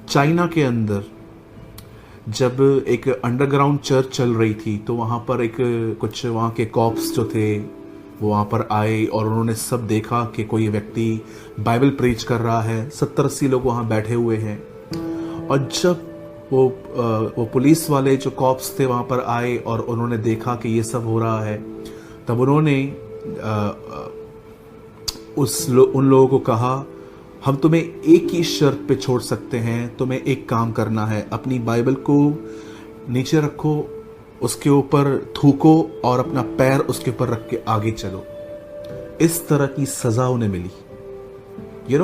China के अंदर जब एक अंडरग्राउंड चर्च चल रही थी तो वहाँ पर एक कुछ वहाँ के कॉप्स जो थे वो वहाँ पर आए और उन्होंने सब देखा कि कोई व्यक्ति बाइबल प्रीच कर रहा है। 70-80 लोग वहाँ बैठे हुए हैं। और जब वो पुलिस वाले जो कॉप्स थे वहाँ पर आए और उन्होंने देखा कि ये सब हो रहा है, तब उन्होंने उन लोगों को कहा, हम तुम्हें एक ही शर्त पे छोड़ सकते हैं, तुम्हें एक काम करना है, अपनी बाइबल को नीचे रखो, उसके ऊपर थूको और अपना पैर उसके ऊपर रख के आगे चलो। इस तरह की सजा उन्हें मिली।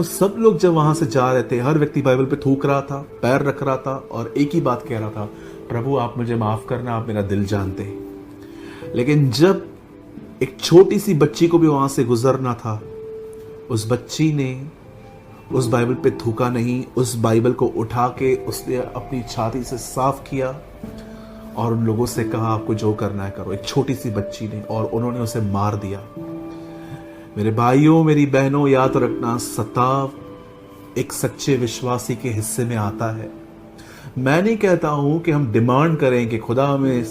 सब लोग जब वहां से जा रहे थे, हर व्यक्ति बाइबल पे थूक रहा था, पैर रख रहा था और एक ही बात कह रहा था, प्रभु आप मुझे माफ करना, आप मेरा दिल जानते हैं। लेकिन जब एक छोटी सी बच्ची को भी वहां से गुजरना था, उस बच्ची ने उस बाइबल पे थूका नहीं, उस बाइबल को उठा के उसने अपनी छाती से साफ किया और उन लोगों से कहा आपको जो करना है करो। एक छोटी सी बच्ची ने, और उन्होंने उसे मार दिया। मेरे भाइयों, मेरी बहनों, याद रखना, सताव एक सच्चे विश्वासी के हिस्से में आता है। मैं नहीं कहता हूं कि हम डिमांड करें कि खुदा हमें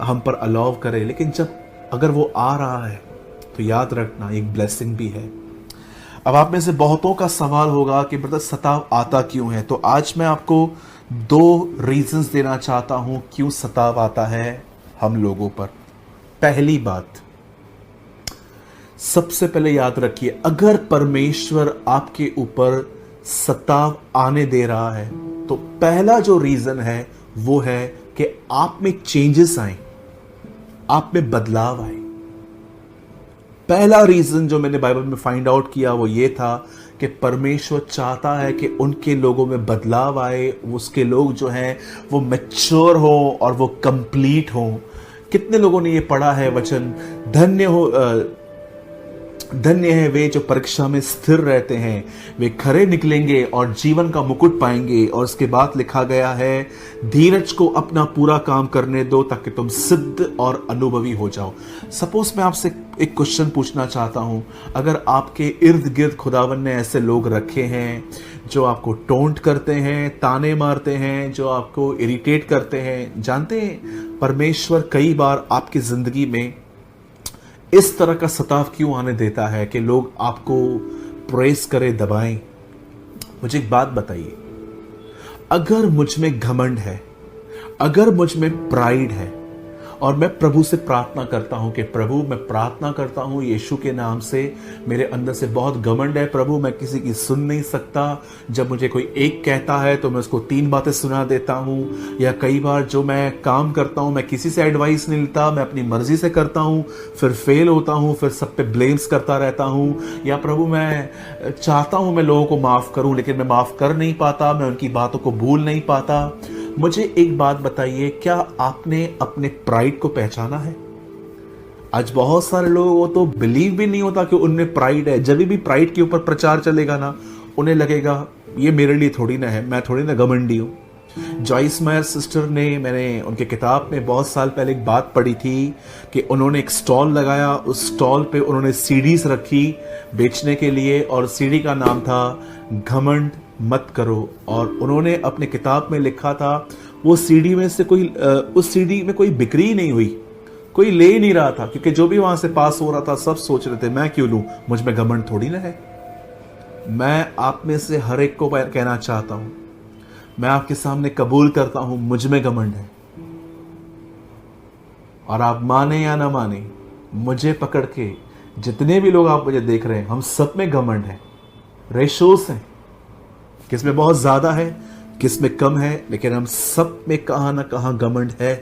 हम पर अलाउ करे, लेकिन जब अगर वो आ रहा है तो याद रखना एक ब्लेसिंग भी है। अब आप में से बहुतों का सवाल होगा कि ब्रदर सताव आता क्यों है, तो आज मैं आपको 2 रीजंस देना चाहता हूं क्यों सताव आता है हम लोगों पर। पहली बात, सबसे पहले याद रखिए, अगर परमेश्वर आपके ऊपर सताव आने दे रहा है तो पहला जो रीजन है वो है कि आप में चेंजेस आए, आप में बदलाव आए। पहला रीजन जो मैंने बाइबल में फाइंड आउट किया वो ये था कि परमेश्वर चाहता है कि उनके लोगों में बदलाव आए, उसके लोग जो हैं वो मैच्योर हो और वो कंप्लीट हो। कितने लोगों ने ये पढ़ा है वचन, धन्य है वे जो परीक्षा में स्थिर रहते हैं, वे खरे निकलेंगे और जीवन का मुकुट पाएंगे। और उसके बाद लिखा गया है, धीरज को अपना पूरा काम करने दो ताकि तुम सिद्ध और अनुभवी हो जाओ। सपोज मैं आपसे एक क्वेश्चन पूछना चाहता हूं, अगर आपके इर्द गिर्द खुदावन ने ऐसे लोग रखे हैं जो आपको टोंट करते हैं, ताने मारते हैं, जो आपको इरिटेट करते हैं, जानते हैं परमेश्वर कई बार आपकी जिंदगी में इस तरह का सताव क्यों आने देता है कि लोग आपको प्रेस करें, दबाएं। मुझे एक बात बताइए, अगर मुझ में घमंड है, अगर मुझ में प्राइड है, और मैं प्रभु से प्रार्थना करता हूं कि प्रभु मैं प्रार्थना करता हूं यीशु के नाम से, मेरे अंदर से बहुत घमंड है प्रभु, मैं किसी की सुन नहीं सकता, जब मुझे कोई एक कहता है तो मैं उसको 3 बातें सुना देता हूं, या कई बार जो मैं काम करता हूं मैं किसी से एडवाइस नहीं लेता, मैं अपनी मर्जी से करता हूं, फिर फेल होता हूं, फिर सब पे ब्लेम्स करता रहता हूं। या प्रभु मैं चाहता हूं मैं लोगों को माफ करूं लेकिन मैं माफ कर नहीं पाता, मैं उनकी बातों को भूल नहीं पाता। मुझे एक बात बताइए, क्या आपने अपने प्राइड को पहचाना है? आज बहुत सारे लोगों को तो बिलीव भी नहीं होता कि उनमें प्राइड है। जब भी प्राइड के ऊपर प्रचार चलेगा ना, उन्हें लगेगा ये मेरे लिए थोड़ी ना है, मैं थोड़ी ना घमंडी हूं। जॉइस मेयर सिस्टर ने, मैंने उनके किताब में बहुत साल पहले एक बात पढ़ी थी कि उन्होंने एक स्टॉल लगाया, उस स्टॉल पे उन्होंने सीडीज रखी बेचने के लिए, और सीडी का नाम था घमंड मत करो। और उन्होंने अपने किताब में लिखा था, वो सीडी में से उस सीडी में कोई बिक्री नहीं हुई, कोई ले ही नहीं रहा था, क्योंकि जो भी वहां से पास हो रहा था सब सोच रहे थे मैं क्यों लूं, मुझ में घमंड थोड़ी ना है। मैं आप में से हर एक को कहना चाहता हूं, मैं आपके सामने कबूल करता हूं मुझ में घमंड है, और आप माने या ना माने, मुझे पकड़ के जितने भी लोग आप मुझे देख रहे हैं, हम सब में घमंड है। रेशोस हैं, किस में बहुत ज्यादा है, किस में कम है, लेकिन हम सब में कहां ना कहां घमंड है।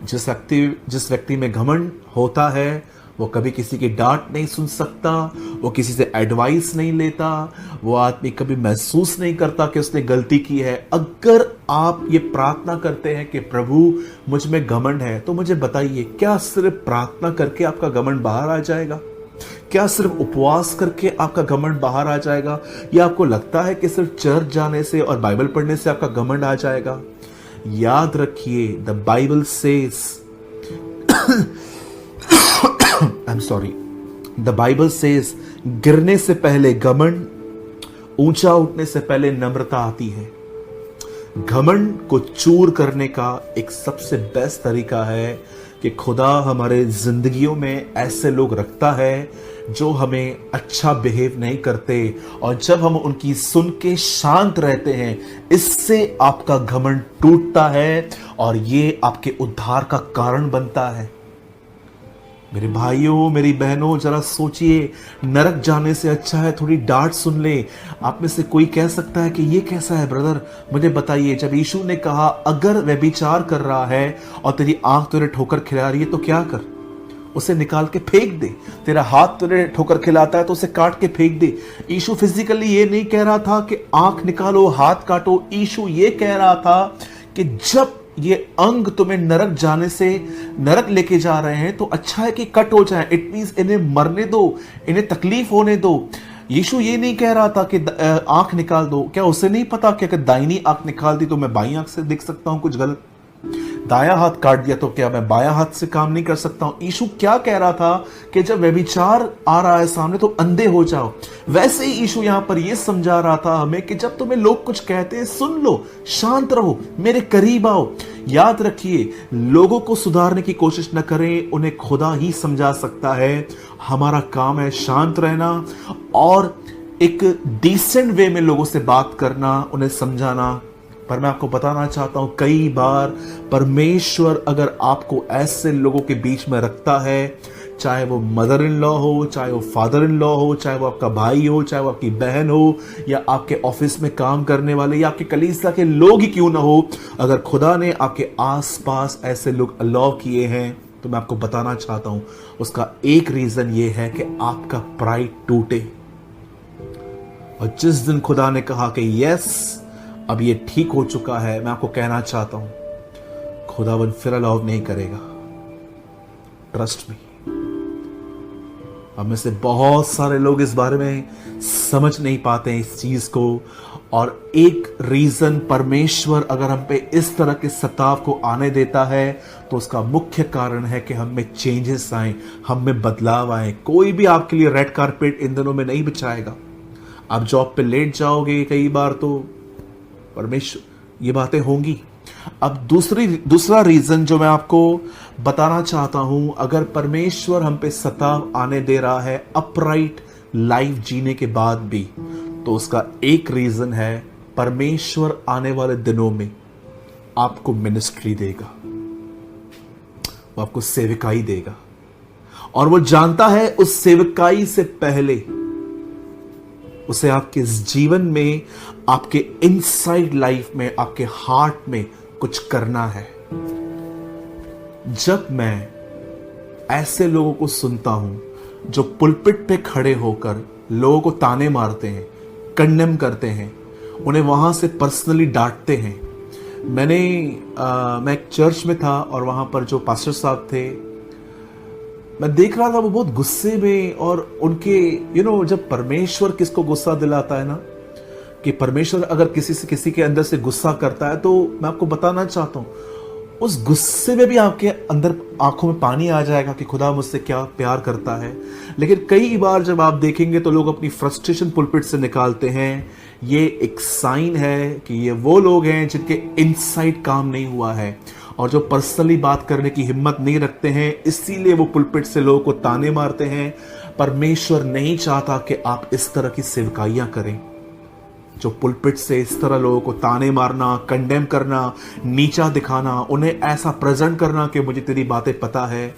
जिस व्यक्ति में घमंड होता है वो कभी किसी की डांट नहीं सुन सकता, वो किसी से एडवाइस नहीं लेता, वो आदमी कभी महसूस नहीं करता कि उसने गलती की है। अगर आप ये प्रार्थना करते हैं कि प्रभु मुझ में घमंड है, तो मुझे बताइए, क्या सिर्फ प्रार्थना करके आपका घमंड बाहर आ जाएगा? क्या सिर्फ उपवास करके आपका घमंड बाहर आ जाएगा? या आपको लगता है कि सिर्फ चर्च जाने से और बाइबल पढ़ने से आपका घमंड आ जाएगा? याद रखिए, the Bible says the Bible says गिरने से पहले घमंड ऊंचा उठने से पहले नम्रता आती है। घमंड को चूर करने का एक सबसे बेस्ट तरीका है कि खुदा हमारे जिंदगियों में ऐसे लोग रखता है जो हमें अच्छा बिहेव नहीं करते, और जब हम उनकी सुन के शांत रहते हैं, इससे आपका घमंड टूटता है और ये आपके उद्धार का कारण बनता है। मेरे भाइयों, मेरी बहनों, जरा सोचिए, नरक जाने से अच्छा है थोड़ी डांट सुन ले। आप में से कोई कह सकता है कि ये कैसा है ब्रदर, मुझे बताइए। जब यीशु ने कहा अगर व्यभिचार कर रहा है और तेरी आंख तुझे ठोकर खिला रही है तो क्या कर, उसे निकाल के फेंक दे। तेरा हाथ तुझे ठोकर खिलाता है तो उसे काट के फेंक दे। यीशु फिजिकली ये नहीं कह रहा था कि आंख निकालो, हाथ काटो। यीशु ये कह रहा था कि जब ये अंग तुम्हें नरक जाने से नरक लेके जा रहे हैं तो अच्छा है कि कट हो जाए। इट मींस इन्हें मरने दो, इन्हें तकलीफ होने दो। यीशु ये नहीं कह रहा था कि आंख निकाल दो। क्या उसे नहीं पता कि अगर दाहिनी आंख निकाल दी तो मैं बाईं आंख से देख सकता हूं कुछ गलत? दायां हाथ काट दिया तो क्या मैं बायां हाथ से काम नहीं कर सकता हूं? यीशु क्या कह रहा था कि जब व्यभिचार आ रहा है सामने तो अंधे हो जाओ। वैसे ही यीशु यहां पर यह समझा रहा था हमें कि जब तुम्हें लोग कुछ कहते हैं सुन लो, शांत रहो, मेरे करीब आओ। याद रखिए, लोगों को सुधारने की कोशिश न करें, उन्हें खुदा ही समझा सकता है। हमारा काम है शांत रहना और एक डिसेंट वे में लोगों से बात करना, उन्हें समझाना। पर मैं आपको बताना चाहता हूं, कई बार परमेश्वर अगर आपको ऐसे लोगों के बीच में रखता है, चाहे वो मदर इन लॉ हो, चाहे वो फादर इन लॉ हो, चाहे वो आपका भाई हो, चाहे वो आपकी बहन हो, या आपके ऑफिस में काम करने वाले, या आपके कलीसिया के लोग ही क्यों ना हो, अगर खुदा ने आपके आसपास ऐसे लोग अलाउ किए हैं तो मैं आपको बताना चाहता हूं, उसका एक रीजन ये है कि आपका प्राइड टूटे। और जिस दिन खुदा ने कहा कि यस अब ये ठीक हो चुका है, मैं आपको कहना चाहता हूं, खुदावन फिर अलाउ नहीं करेगा। Trust me. हम में से बहुत सारे लोग इस बारे में समझ नहीं पाते हैं इस चीज को। और एक रीजन परमेश्वर अगर हम पे इस तरह के सताव को आने देता है तो उसका मुख्य कारण है कि हम में चेंजेस आए, हम में बदलाव आए। कोई भी आपके लिए रेड कारपेट इन दिनों में नहीं बिछाएगा। आप जॉब पे लेट जाओगे कई बार तो परमेश्वर ये बातें होंगी। अब दूसरा रीजन जो मैं आपको बताना चाहता हूं, अगर परमेश्वर हम पे सताव आने दे रहा है अपराइट लाइफ जीने के बाद भी, तो उसका एक रीजन है परमेश्वर आने वाले दिनों में आपको मिनिस्ट्री देगा, वो आपको सेवकाई देगा। और वो जानता है उस सेवकाई से पहले उसे आपके जीवन में, आपके इनसाइड लाइफ में, आपके हार्ट में कुछ करना है। जब मैं ऐसे लोगों को सुनता हूं जो पुलपिट पे खड़े होकर लोगों को ताने मारते हैं, कंडेम करते हैं, उन्हें वहां से पर्सनली डांटते हैं। मैं एक चर्च में था और वहां पर जो पास्टर साहब थे, मैं देख रहा था वो बहुत गुस्से में, और उनके जब परमेश्वर किसको गुस्सा दिलाता है ना, कि परमेश्वर अगर किसी के अंदर से गुस्सा करता है, तो मैं आपको बताना चाहता हूं उस गुस्से में भी आपके अंदर आंखों में पानी आ जाएगा कि खुदा मुझसे क्या प्यार करता है। लेकिन कई बार जब आप देखेंगे तो लोग अपनी फ्रस्ट्रेशन पुलपिट से निकालते हैं। ये एक साइन है कि ये वो लोग हैं जिनके इनसाइड काम नहीं हुआ है और जो पर्सनली बात करने की हिम्मत नहीं रखते हैं, इसीलिए वो पुलपिट से लोगों को ताने मारते हैं। परमेश्वर नहीं चाहता कि आप इस तरह की सेवकाइयां करें, जो पुलपिट से इस तरह लोगों को ताने मारना, कंडेम करना, नीचा दिखाना, उन्हें ऐसा प्रेजेंट करना कि मुझे तेरी बातें पता है।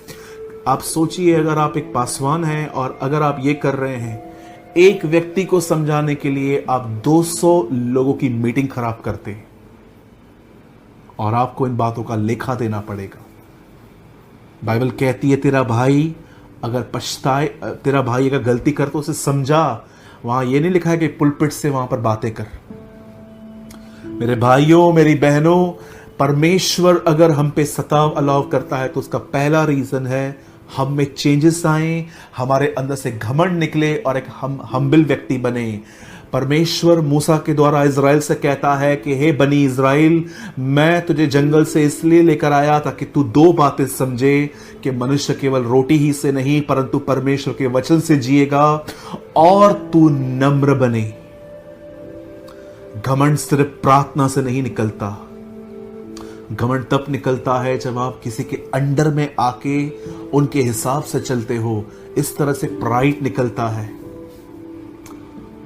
आप सोचिए, अगर आप एक पासवान हैं और अगर आप ये कर रहे हैं, एक व्यक्ति को समझाने के लिए आप 200 लोगों की मीटिंग खराब करते हैं और आपको इन बातों का लेखा देना पड़ेगा। बाइबल कहती है तेरा भाई अगर गलती कर तो उसे समझा। वहां ये नहीं लिखा है कि पुलपिट से वहां पर बातें कर। मेरे भाइयों, मेरी बहनों, परमेश्वर अगर हम पे सताव अलाव करता है तो उसका पहला रीजन है हम में चेंजेस आए, हमारे अंदर से घमंड निकले और एक हम हम्बल व्यक्ति बने। परमेश्वर मूसा के द्वारा इज़राइल से कहता है कि हे बनी इज़राइल, मैं तुझे जंगल से इसलिए लेकर आया ताकि तू 2 बातें समझे कि मनुष्य केवल रोटी ही से नहीं परंतु परमेश्वर के वचन से जिएगा, और तू नम्र बने। घमंड सिर्फ प्रार्थना से नहीं निकलता, घमंड तब निकलता है जब आप किसी के अंडर में आके उनके हिसाब से चलते हो। इस तरह से प्राइड निकलता है।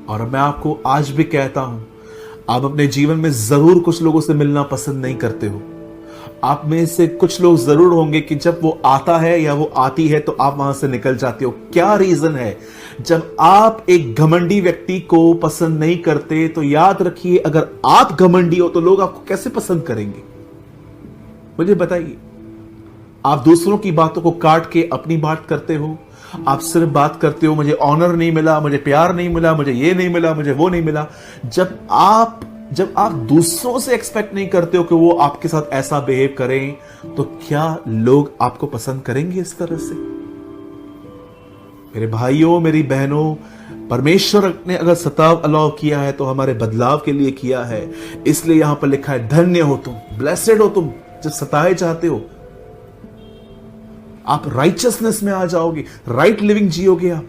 और मैं आपको आज भी कहता हूं, आप अपने जीवन में जरूर कुछ लोगों से मिलना पसंद नहीं करते हो। आप में से कुछ लोग जरूर होंगे कि जब वो आता है या वो आती है तो आप वहां से निकल जाते हो। क्या रीजन है? जब आप एक घमंडी व्यक्ति को पसंद नहीं करते तो याद रखिए, अगर आप घमंडी हो तो लोग आपको कैसे पसंद करेंगे? मुझे बताइए। आप दूसरों की बातों को काट के अपनी बात करते हो। आप सिर्फ बात करते हो, मुझे ऑनर नहीं मिला, मुझे प्यार नहीं मिला, मुझे ये नहीं मिला, मुझे वो नहीं मिला। जब आप दूसरों से एक्सपेक्ट नहीं करते हो कि वो आपके साथ ऐसा बिहेव करें, तो क्या लोग आपको पसंद करेंगे इस तरह से? मेरे भाइयों, मेरी बहनों, परमेश्वर ने अगर सताव अलाउ किया है तो हमारे बदलाव के लिए किया है। इसलिए यहां पर लिखा है, धन्य हो तुम, ब्लेसेड हो तुम जब सताए जाते हो। आप राइचसनेस में आ जाओगे, राइट लिविंग जियोगे आप।